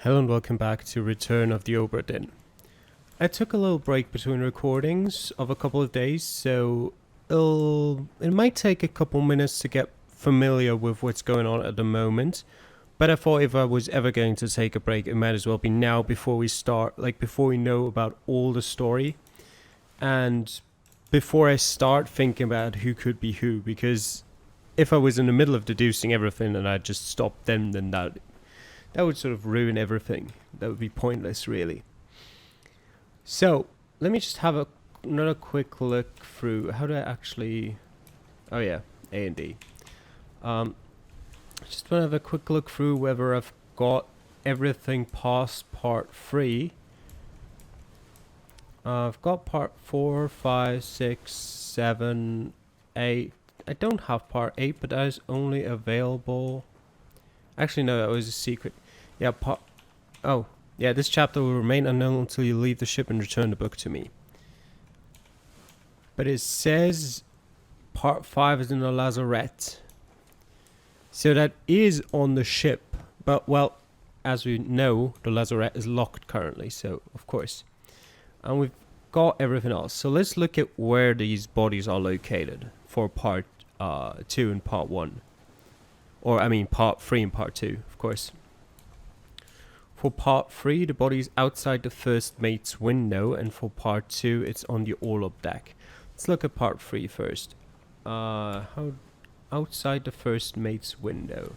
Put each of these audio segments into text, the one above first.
Hello and welcome back to Return of the Obra Dinn. I took a little break between recordings of a couple of days, so it might take a couple minutes to get familiar with what's going on at the moment. But I thought if I was ever going to take a break, it might as well be now before we start, before we know about all the story. And before I start thinking about who could be who, because if I was in the middle of deducing everything and I just stopped then that would sort of ruin everything. That would be pointless, really. So, let me just have another quick look through. How do I actually... Oh yeah, A and D. Just want to have a quick look through whether I've got everything past part 3. I've got part 4, 5, 6, 7, 8. I don't have part 8, but that is only available... Actually, no, that was a secret. Yeah, oh, yeah, this chapter will remain unknown until you leave the ship and return the book to me. But it says part 5 is in the lazarette. So that is on the ship. But, well, as we know, the lazarette is locked currently, so, of course. And we've got everything else. So let's look at where these bodies are located for part 2 and part 1. Or, I mean, part 3 and part 2, of course. For part 3, the body's outside the first mate's window, and for part 2, it's on the orlop deck. Let's look at part 3 first. How outside the first mate's window.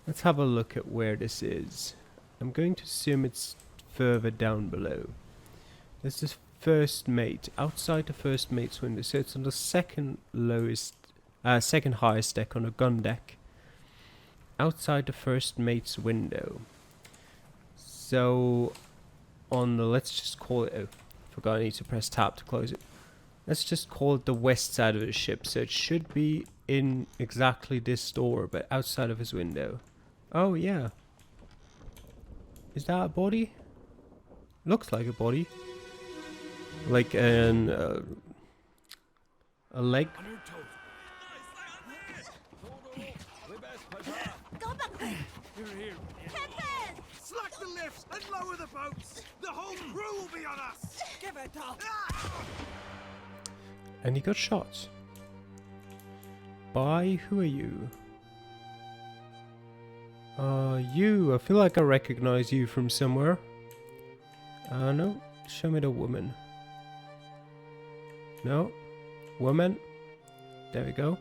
Let's have a look at where this is. I'm going to assume it's further down below. This is first mate, outside the first mate's window, so it's on the second highest deck on the gun deck. Outside the first mate's window. So on the, let's just call it, oh, forgot I need to press tab to close it. Let's just call it the west side of the ship. So it should be in exactly this door, but outside of his window. Oh yeah. Is that a body? Looks like a body. Like a leg. Slack the lifts and lower the boats! The whole crew will be on us! Give it up! And he got shot. By who are you? I feel like I recognize you from somewhere. No. Show me the woman. No. Woman. There we go.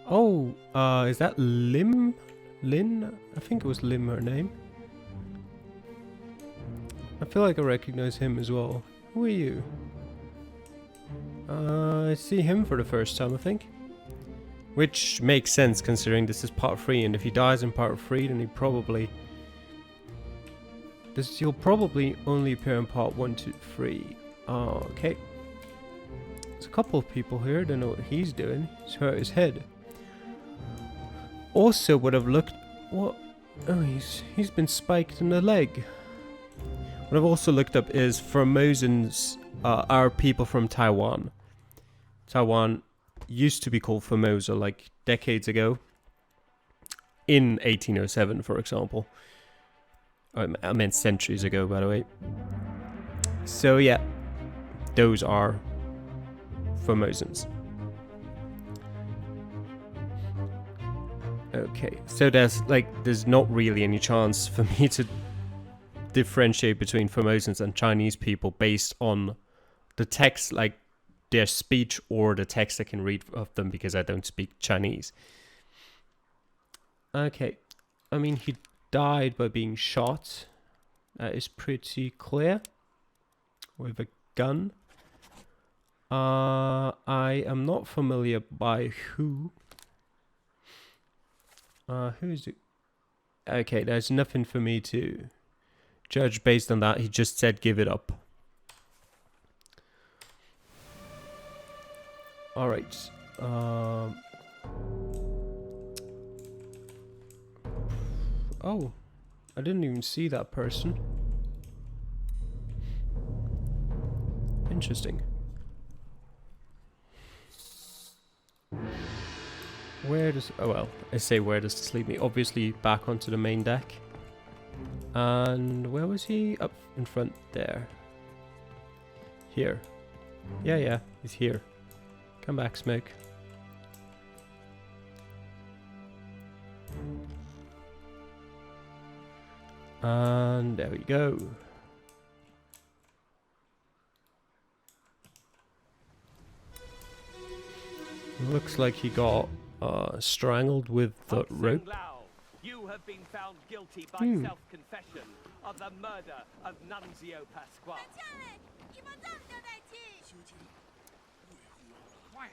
Oh, is that Lim? Lynn? I think it was Lim, her name. I feel like I recognize him as well. Who are you? I see him for the first time, I think. Which makes sense considering this is part 3, and if he dies in part 3, then he'll probably only appear in part 1, 2, 3. Okay. There's a couple of people here, don't know what he's doing. He's hurt his head. Also would have looked... What? Oh, he's been spiked in the leg. What I've also looked up is Formosans are people from Taiwan. Taiwan used to be called Formosa like decades ago. In 1807, for example. I meant centuries ago, by the way. So yeah, those are Formosans. Okay, so there's not really any chance for me to differentiate between Formosans and Chinese people based on the text, like their speech or the text I can read of them, because I don't speak Chinese. Okay, I mean, he died by being shot. That is pretty clear. With a gun. I am not familiar by who. Who's it? Okay, there's nothing for me to judge based on that. He just said give it up. Alright. Oh, I didn't even see that person. Interesting. Where does... Oh well, I say where does this lead me? Obviously back onto the main deck. And where was he? Up in front there. Here. Yeah, he's here. Come back, Smoke. And there we go. Looks like he got strangled with the rope. You have been found guilty by self-confession of the murder of Nunzio Pasquale. Quiet.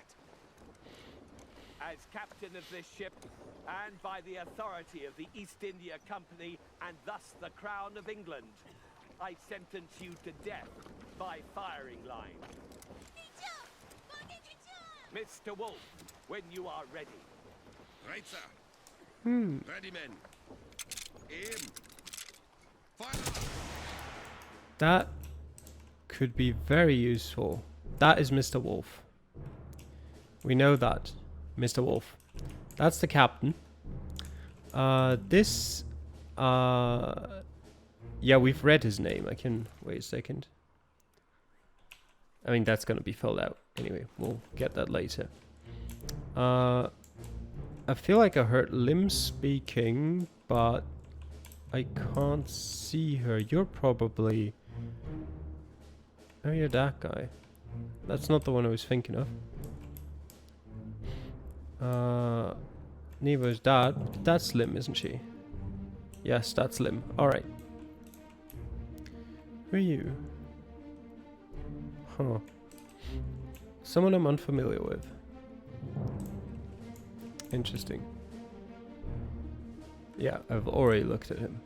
As captain of this ship, and by the authority of the East India Company, and thus the Crown of England, I sentence you to death by firing line. Mr. Wolf, when you are ready. Right, sir. Ready, men. Aim. Fire. That could be very useful. That is Mr. Wolf. We know that. Mr. Wolf. That's the captain. Yeah, we've read his name. I can... Wait a second. I mean, that's going to be filled out. Anyway, we'll get that later. I feel like I heard Lim speaking, but I can't see her. You're probably... Oh, you're that guy. That's not the one I was thinking of. Nevo's dad. That's Lim, isn't she? Yes, that's Lim. Alright. Who are you? Huh. Someone I'm unfamiliar with. Interesting. Yeah, I've already looked at him.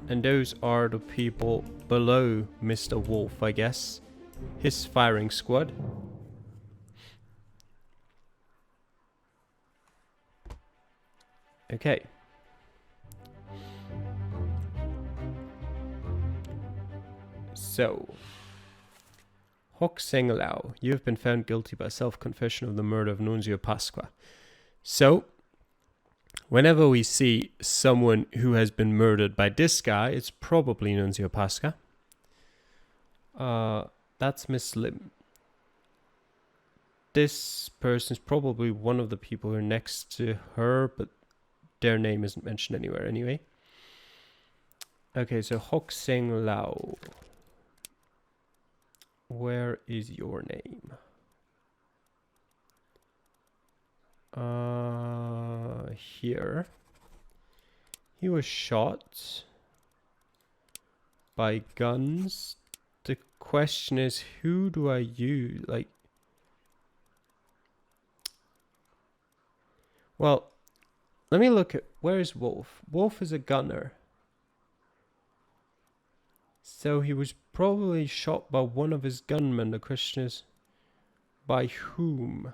And those are the people below Mr. Wolf, I guess. His firing squad. Okay. So, Hock Seng Lao, you have been found guilty by self-confession of the murder of Nunzio Pasqua. So, whenever we see someone who has been murdered by this guy, it's probably Nunzio Pasqua. That's Miss Lim. This person is probably one of the people who are next to her, but their name isn't mentioned anywhere anyway. Okay, so Hock Seng Lao. Where is your name? Here. He was shot by guns. The question is, who do I use? Like, well, let me look at, where is Wolf? Wolf is a gunner. So he was probably shot by one of his gunmen. The question is, by whom?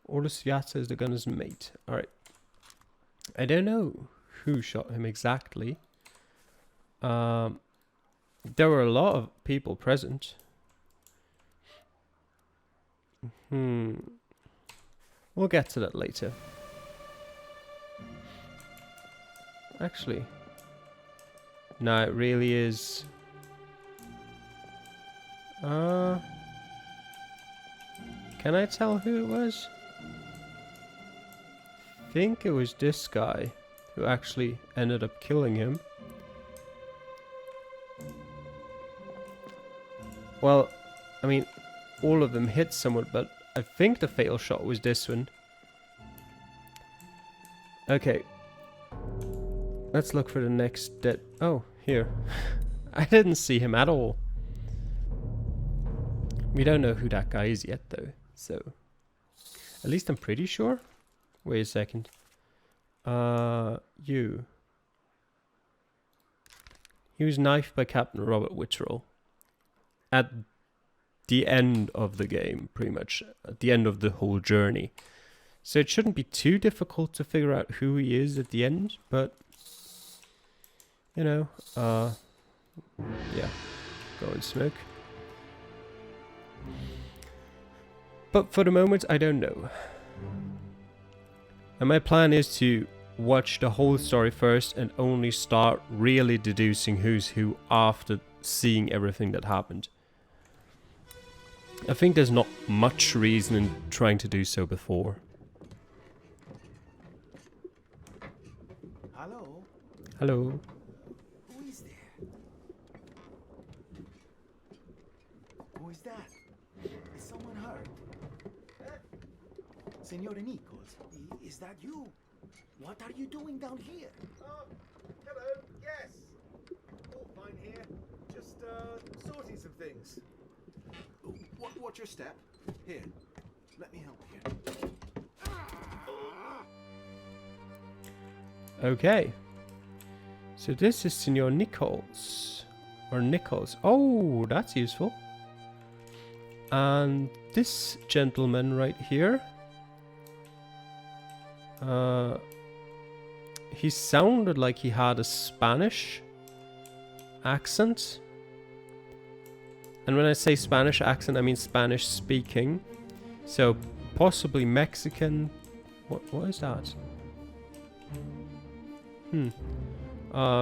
Ordus Yata is the gunner's mate. Alright. I don't know who shot him exactly. There were a lot of people present. We'll get to that later. Actually... No, it really is. Can I tell who it was? I think it was this guy who actually ended up killing him. Well, I mean, all of them hit someone, but I think the fatal shot was this one. Okay. Let's look for the next dead... Oh, here. I didn't see him at all. We don't know who that guy is yet, though. So, at least I'm pretty sure. Wait a second. You. He was knifed by Captain Robert Wittrell. At the end of the game, pretty much. At the end of the whole journey. So it shouldn't be too difficult to figure out who he is at the end, but... You know, yeah, go and smoke. But for the moment, I don't know. And my plan is to watch the whole story first and only start really deducing who's who after seeing everything that happened. I think there's not much reason in trying to do so before. Hello? Hello. Who is there? Who is that? Is someone hurt? Signore Nichols, is that you? What are you doing down here? Hello, yes. All fine here. Just, sorting some things. Watch your step. Here, let me help you. Okay. So this is Signor Nichols. Or Nichols. Oh, that's useful. And this gentleman right here. He sounded like he had a Spanish accent. And when I say Spanish accent, I mean Spanish speaking. So possibly Mexican. What is that?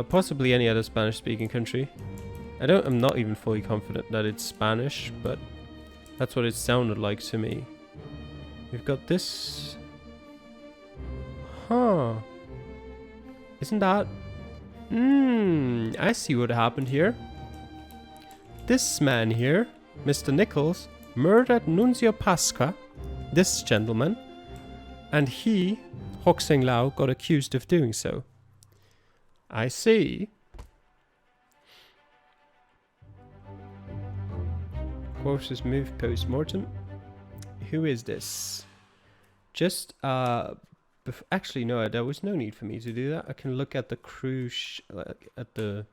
Possibly any other Spanish speaking country. I'm not even fully confident that it's Spanish, but that's what it sounded like to me. We've got this. Huh. Isn't that? I see what happened here. This man here, Mr. Nichols, murdered Nunzio Pasca, this gentleman, and he, Hoxing Lao, got accused of doing so. I see. Corpses moved post-mortem. Who is this? Just, actually, no, there was no need for me to do that. I can look at the crew, at the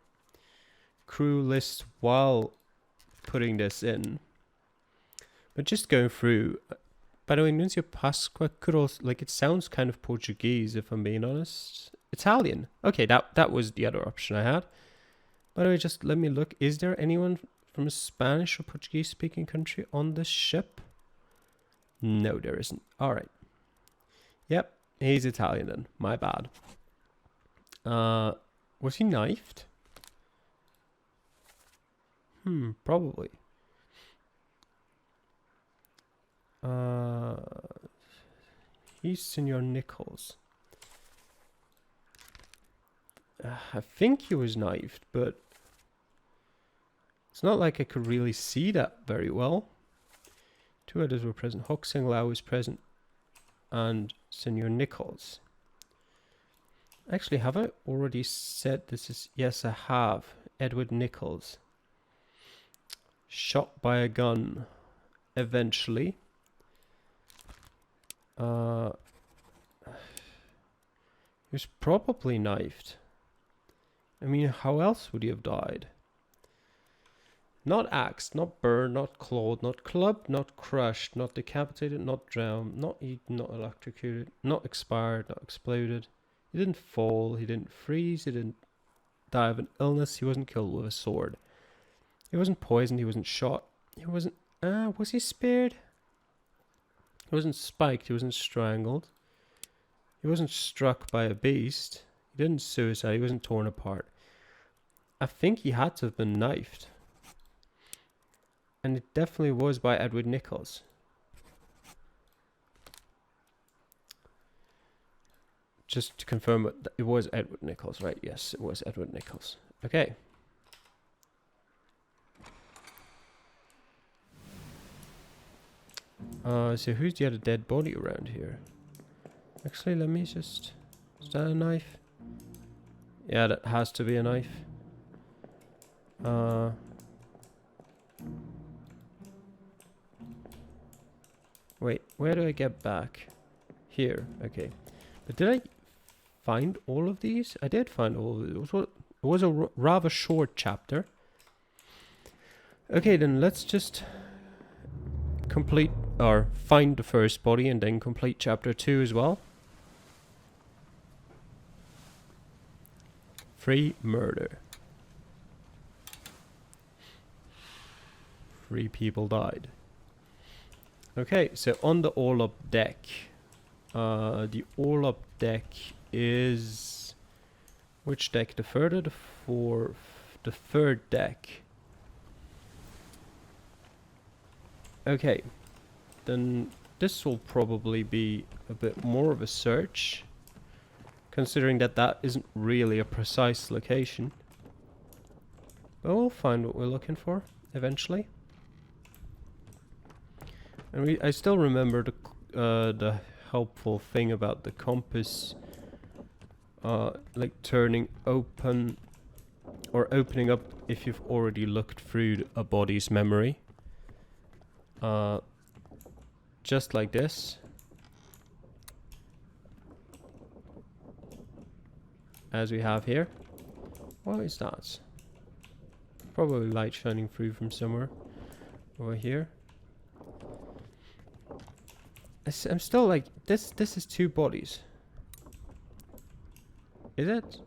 crew list while putting this in. But just going through. By the way, Nunzio Pasqua could also, like, it sounds kind of Portuguese, if I'm being honest. Italian. Okay, that was the other option I had. By the way, just let me look. Is there anyone from a Spanish or Portuguese speaking country on this ship? No, there isn't. Alright. Yep, he's Italian then. My bad. Was he knifed? Probably. He's Senor Nichols. I think he was knifed, but it's not like I could really see that very well. Two others were present. Hoxing Lao was present, and Senor Nichols. Actually, have I already said this is... Yes, I have. Edward Nichols. Shot by a gun. Eventually. He was probably knifed. I mean, how else would he have died? Not axed, not burned, not clawed, not clubbed, not crushed, not decapitated, not drowned, not eaten, not electrocuted, not expired, not exploded. He didn't fall, he didn't freeze, he didn't die of an illness, he wasn't killed with a sword. He wasn't poisoned, he wasn't shot, he wasn't... was he speared? He wasn't spiked, he wasn't strangled. He wasn't struck by a beast. He didn't suicide, he wasn't torn apart. I think he had to have been knifed. And it definitely was by Edward Nichols. Just to confirm, it was Edward Nichols, right? Yes, it was Edward Nichols. Okay. So who's the other dead body around here? Actually, let me just... Is that a knife? Yeah, that has to be a knife. Wait, where do I get back? Here, okay. But did I find all of these? I did find all of these. It was a rather short chapter. Okay, then let's just complete or find the first body and then complete chapter 2 as well. Free murder. 3 people died. Okay, so on the all-up deck. The all-up deck is... Which deck? The third or the fourth? The third deck. Okay. Then this will probably be a bit more of a search, considering that that isn't really a precise location. But we'll find what we're looking for eventually. And I still remember the helpful thing about the compass, like turning open or opening up if you've already looked through a body's memory. Just like this. As we have here. What is that? Probably light shining through from somewhere over here. I'm still like, this is two bodies. Is it?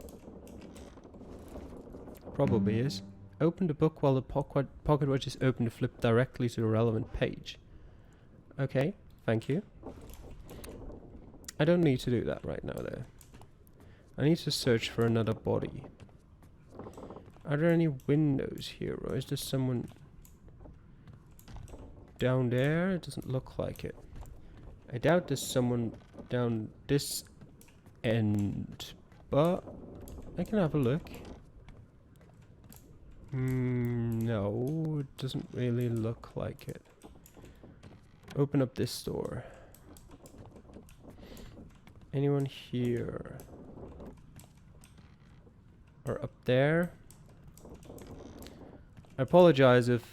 Probably is. Open the book while the pocket watch is open to flip directly to the relevant page. Okay, thank you. I don't need to do that right now though. I need to search for another body. Are there any windows here, or is there someone down there? It doesn't look like it. I doubt there's someone down this end, but I can have a look. No, it doesn't really look like it. Open up this door. Anyone here? Or up there? I apologize if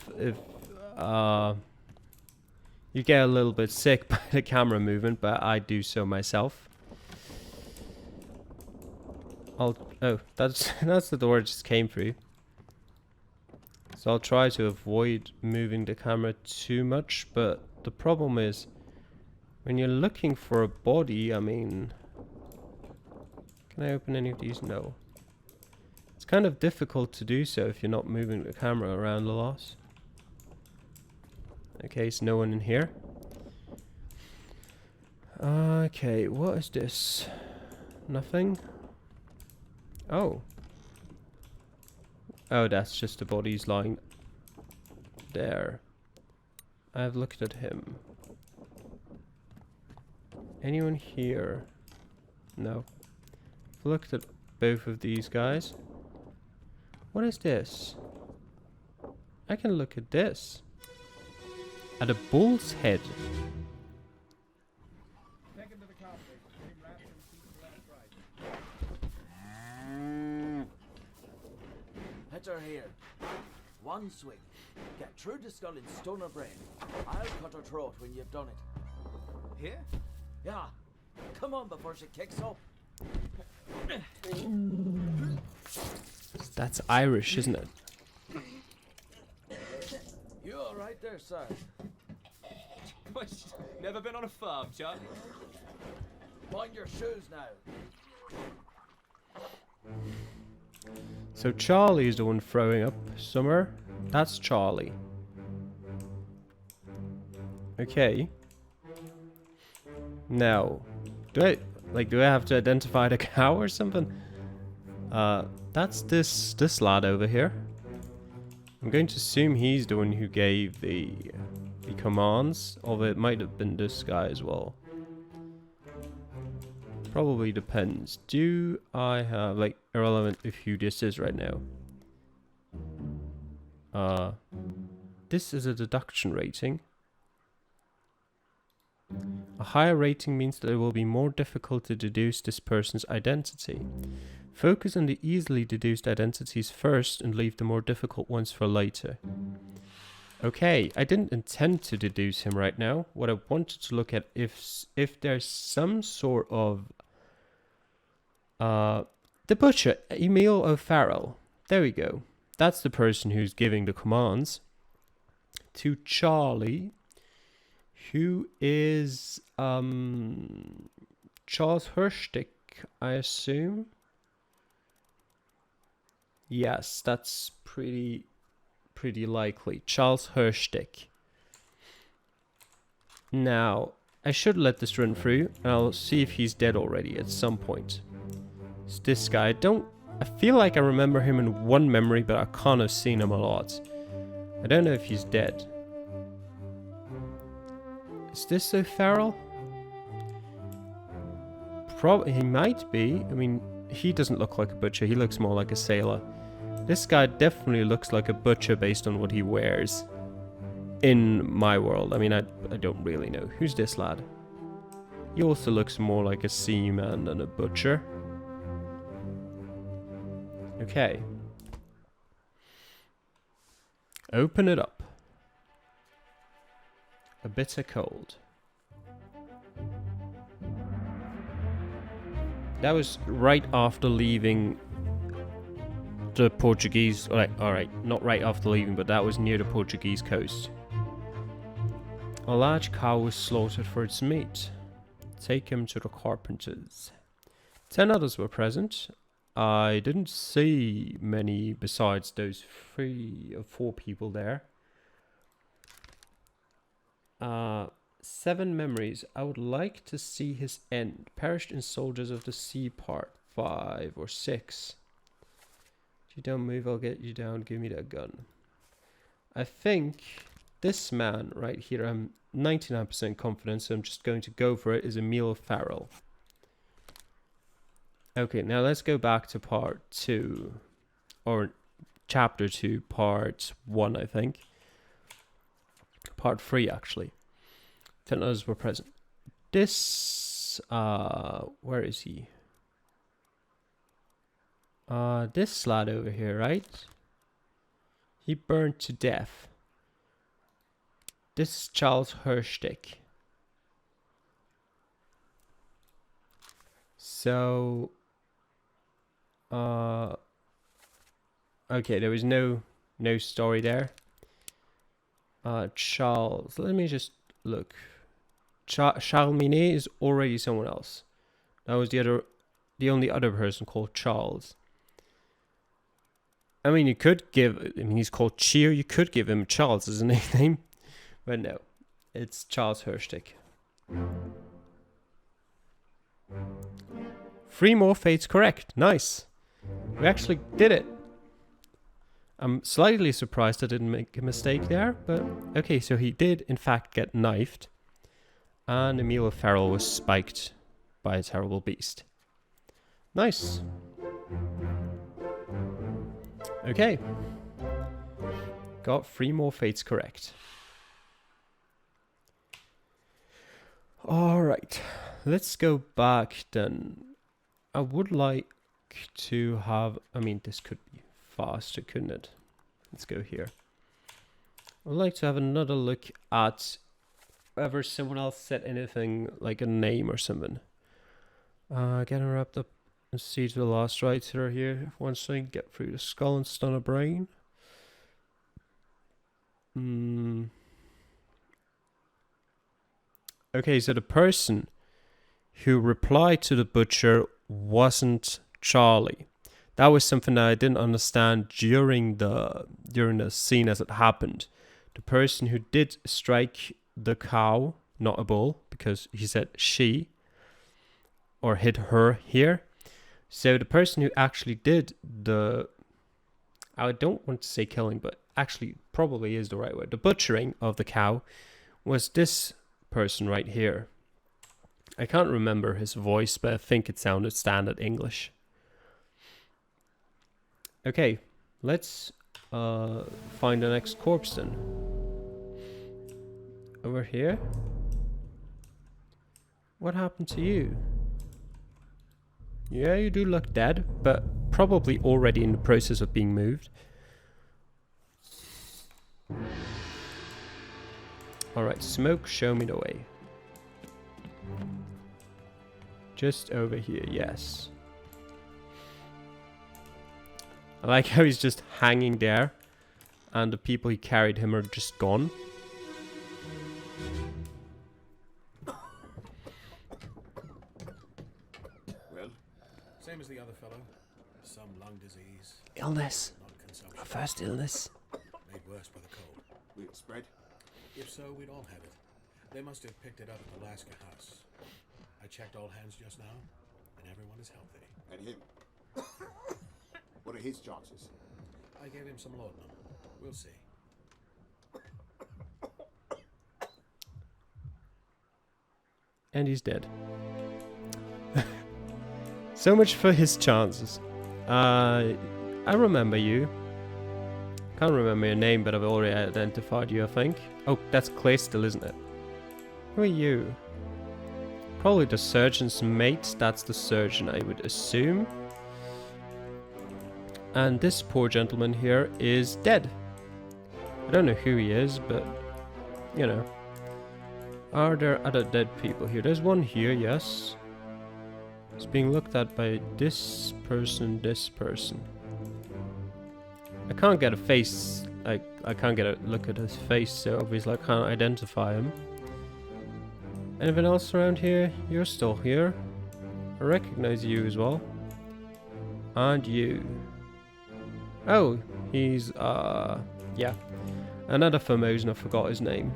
you get a little bit sick by the camera movement, but I do so myself. Oh, that's the door it just came through. So I'll try to avoid moving the camera too much, but the problem is when you're looking for a body, I mean, can I open any of these? No. It's kind of difficult to do so if you're not moving the camera around a lot. Okay, so no one in here. Okay, what is this? Nothing? Oh. Oh, that's just the bodies lying there. I've looked at him. Anyone here? No. I've looked at both of these guys. What is this? I can look at this. At a bull's head. Hit her here. One swing. Get through the skull and stone her brain. I'll cut her throat when you've done it. Here? Yeah. Come on before she kicks up. That's Irish, isn't it? You alright there, sir? Never been on a farm, Chuck? Mind your shoes now. So Charlie is the one throwing up somewhere. That's Charlie. Okay. Now, do I have to identify the cow or something? That's this lad over here. I'm going to assume he's the one who gave the commands, although it might have been this guy as well. Probably depends. Do I have, like, irrelevant of who this is right now? This is a deduction rating. A higher rating means that it will be more difficult to deduce this person's identity. Focus on the easily deduced identities first and leave the more difficult ones for later. Okay, I didn't intend to deduce him right now. What I wanted to look at if there's some sort of the butcher, Emil O'Farrell. There we go. That's the person who's giving the commands to Charlie, who is Charles Hirschtick, I assume. Yes, that's pretty likely. Charles Hirschtick. Now, I should let this run through, and I'll see if he's dead already at some point. It's this guy. I feel like I remember him in one memory, but I can't have seen him a lot. I don't know if he's dead. Is this O'Farrell? Probably, he might be. I mean, he doesn't look like a butcher. He looks more like a sailor. This guy definitely looks like a butcher based on what he wears. In my world. I mean, I don't really know. Who's this lad? He also looks more like a seaman than a butcher. Okay. Open it up. A bitter cold. That was right after leaving the Portuguese... Alright, not right after leaving, but that was near the Portuguese coast. A large cow was slaughtered for its meat. Take him to the carpenters. 10 others were present. I didn't see many besides those 3 or 4 people there. 7 memories. I would like to see his end. Perished in Soldiers of the Sea Part 5 or 6. If you don't move, I'll get you down. Give me that gun. I think this man right here, I'm 99% confident, so I'm just going to go for it, is Emil Farrell. Okay, now let's go back to part 2. Or chapter 2, part 1, I think. Part 3, actually. 10 others were present. This, where is he? This lad over here, right? He burned to death. This is Charles Hirschtick. So, okay, there was no story there. Charles, let me just look. Charles Minet is already someone else. That was the only other person called Charles. I mean, he's called Cheer. You could give him Charles as a nickname, but no, it's Charles Hirschtick. 3 more fates correct. Nice. We actually did it. I'm slightly surprised I didn't make a mistake there, but okay, so he did in fact get knifed. And Emil Farrell was spiked by a terrible beast. Nice. Okay. Got 3 more fates correct. Alright. Let's go back then. I would like to have... I mean, this could be faster, couldn't it? Let's go here. I'd like to have another look at whether someone else said anything like a name or something. Getting wrapped up and see to the last writer here. Once thing, get through the skull and stun a brain. Okay, so the person who replied to the butcher wasn't Charlie. That was something that I didn't understand during the scene as it happened. The person who did strike the cow, not a bull, because he said she, or hit her here. So the person who actually did the, I don't want to say killing, but actually probably is the right word, the butchering of the cow, was this person right here. I can't remember his voice, but I think it sounded standard English. Okay, let's find the next corpse then. Over here. What happened to you? Yeah, you do look dead, but probably already in the process of being moved. Alright, smoke, show me the way. Just over here, yes. I like how he's just hanging there, and the people he carried him are just gone. Well, same as the other fellow. Some lung disease. Illness. Non-consumption. Our first illness. Made worse by the cold. Will it spread? If so, we'd all have it. They must have picked it up at the Alaska house. I checked all hands just now, and everyone is healthy. And him? What are his chances? I gave him some laudanum. We'll see. And he's dead. So much for his chances. I remember you. Can't remember your name, but I've already identified you, I think. Oh, that's Claystel, isn't it? Who are you? Probably the surgeon's mate. That's the surgeon, I would assume. And this poor gentleman here is dead. I don't know who he is, but, you know. Are there other dead people here? There's one here, yes. It's being looked at by this person, this person. I can't get a face. I can't get a look at his face, so obviously I can't identify him. Anything else around here? You're still here. I recognize you as well. And you. Oh, he's, yeah. Another Formosan, I forgot his name.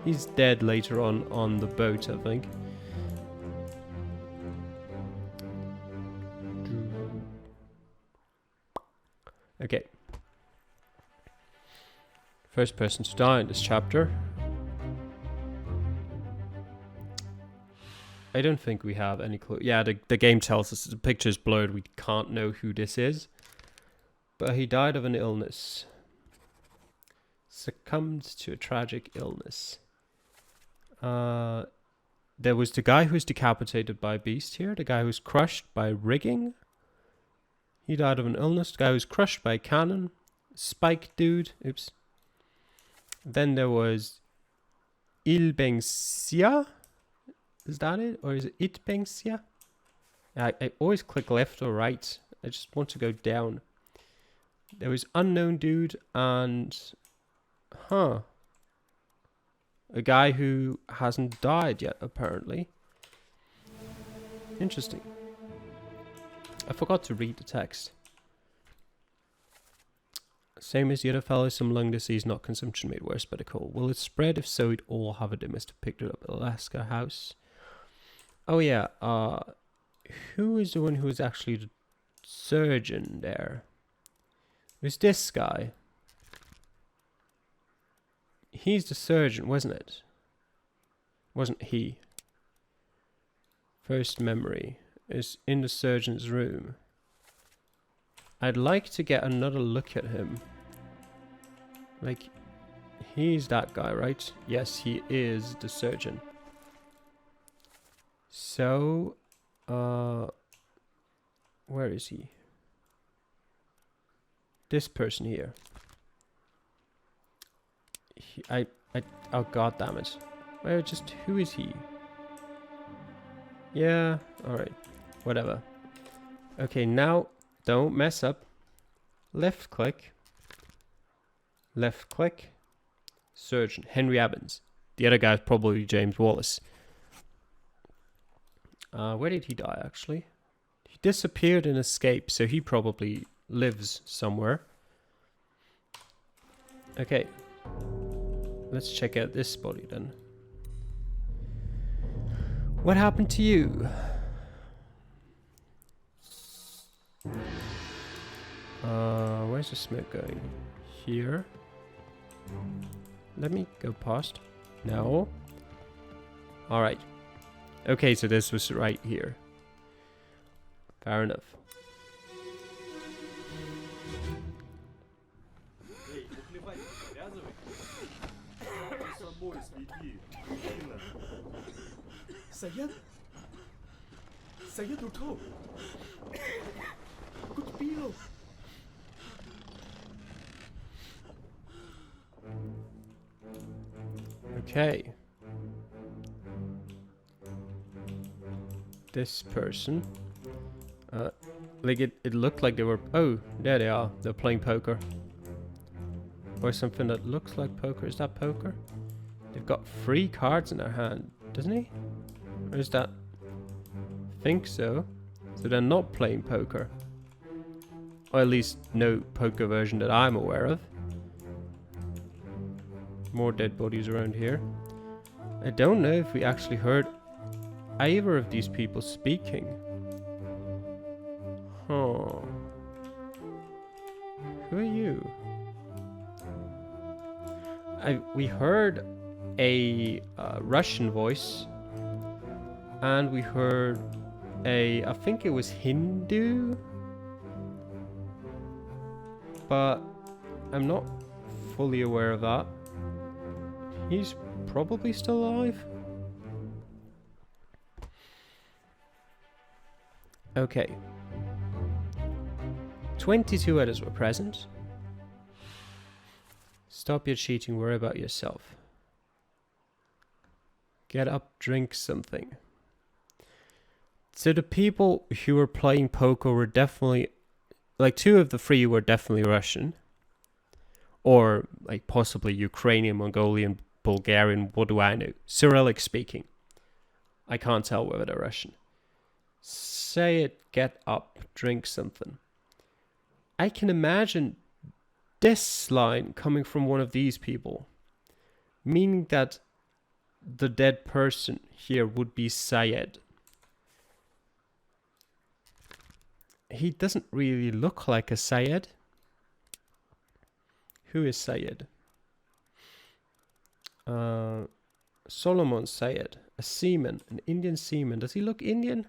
He's dead later on the boat, I think. Okay. First person to die in this chapter. I don't think we have any clue. Yeah, the game tells us the picture's blurred. We can't know who this is. But he died of an illness. Succumbed to a tragic illness. There was the guy who was decapitated by a beast here. The guy who was crushed by rigging. He died of an illness. The guy who was crushed by a cannon. Spike dude. Oops. Then there was Ilbengsia. Is that it? Or is it Itbengsia? I always click left or right. I just want to go down. There was unknown dude and... Huh. A guy who hasn't died yet, apparently. Interesting. I forgot to read the text. Same as the other fellow, some lung disease, not consumption made worse by the cold. Will it spread? If so, it all have it. They must have picked it up at Alaska House. Oh yeah, who is the one who is actually the surgeon there? It was this guy. He's the surgeon, wasn't it? Wasn't he? First memory is in the surgeon's room. I'd like to get another look at him. Like, he's that guy, right? Yes, he is the surgeon. So, where is he? This person here. Oh god damn it. Well, just, who is he? Yeah, alright. Whatever. Okay, now, don't mess up. Left click. Left click. Surgeon. Henry Evans. The other guy is probably James Wallace. Where did he die, actually? He disappeared and escaped, so he probably lives somewhere. Okay. Let's check out this body then. What happened to you? Where's the smoke going? Here. Let me go past. No. Alright. Okay, so this was right here. Fair enough. Saya? Saya tutup. Aku terpilih. Okay. This person. Like it looked like they were... Oh, there they are. They're playing poker. Or something that looks like poker. Is that poker? They've got 3 cards in their hand, doesn't he? Or is that... I think so. So they're not playing poker. Or at least no poker version that I'm aware of. More dead bodies around here. I don't know if we actually heard either of these people speaking. Huh. Oh. Who are you? We heard a Russian voice, and we heard I think it was Hindu, but I'm not fully aware of that. He's probably still alive. Okay. 22 others were present. Stop your cheating, worry about yourself. Get up, drink something. So the people who were playing poker were definitely, like 2 of the 3 were definitely Russian. Or like possibly Ukrainian, Mongolian, Bulgarian, what do I know? Cyrillic speaking. I can't tell whether they're Russian. Say it, get up, drink something. I can imagine this line coming from one of these people, meaning that the dead person here would be Syed. He doesn't really look like a Syed. Who is Syed? Solomon Syed, a seaman, an Indian seaman. Does he look Indian?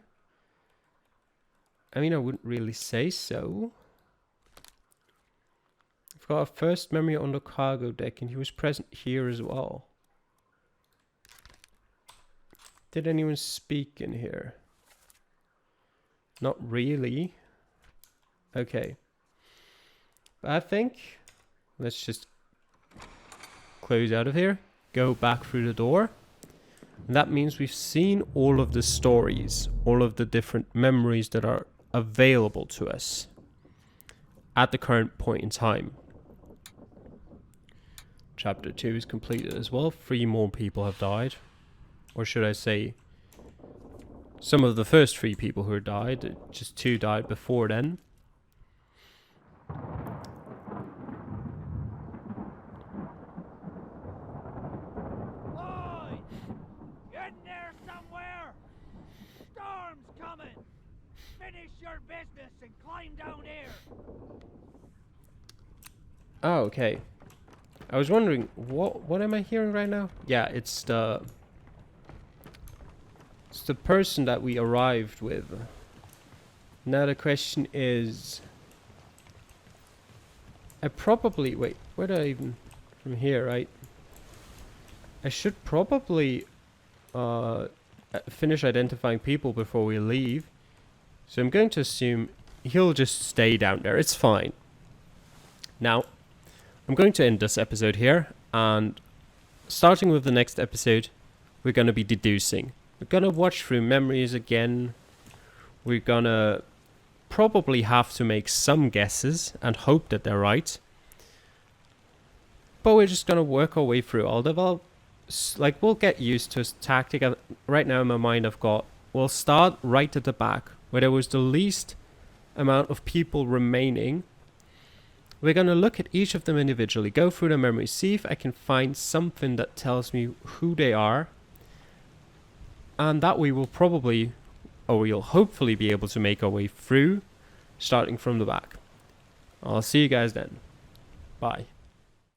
I mean, I wouldn't really say so. I've got a first memory on the cargo deck, and he was present here as well. Did anyone speak in here? Not really. Okay. But I think let's just close out of here. Go back through the door. And that means we've seen all of the stories, all of the different memories that are available to us at the current point in time. Chapter 2 is completed as well. 3 more people have died. Or should I say, some of the first 3 people who died, just 2 died before then. Oi! In there somewhere! Storm's coming! Finish your business and climb down here! Oh, okay. I was wondering, what am I hearing right now? Yeah, it's the person that we arrived with. Now the question is, wait, where do I even, from here, right? I should probably finish identifying people before we leave. So I'm going to assume he'll just stay down there. It's fine. Now, I'm going to end this episode here, and starting with the next episode, we're going to be deducing. We're going to watch through memories again. We're going to probably have to make some guesses and hope that they're right. But we're just going to work our way through. I'll develop, like, we'll get used to a tactic. Right now in my mind I've got, we'll start right at the back, where there was the least amount of people remaining. We're going to look at each of them individually, go through their memories, see if I can find something that tells me who they are. And that we will probably, or we'll hopefully be able to make our way through, starting from the back. I'll see you guys then. Bye.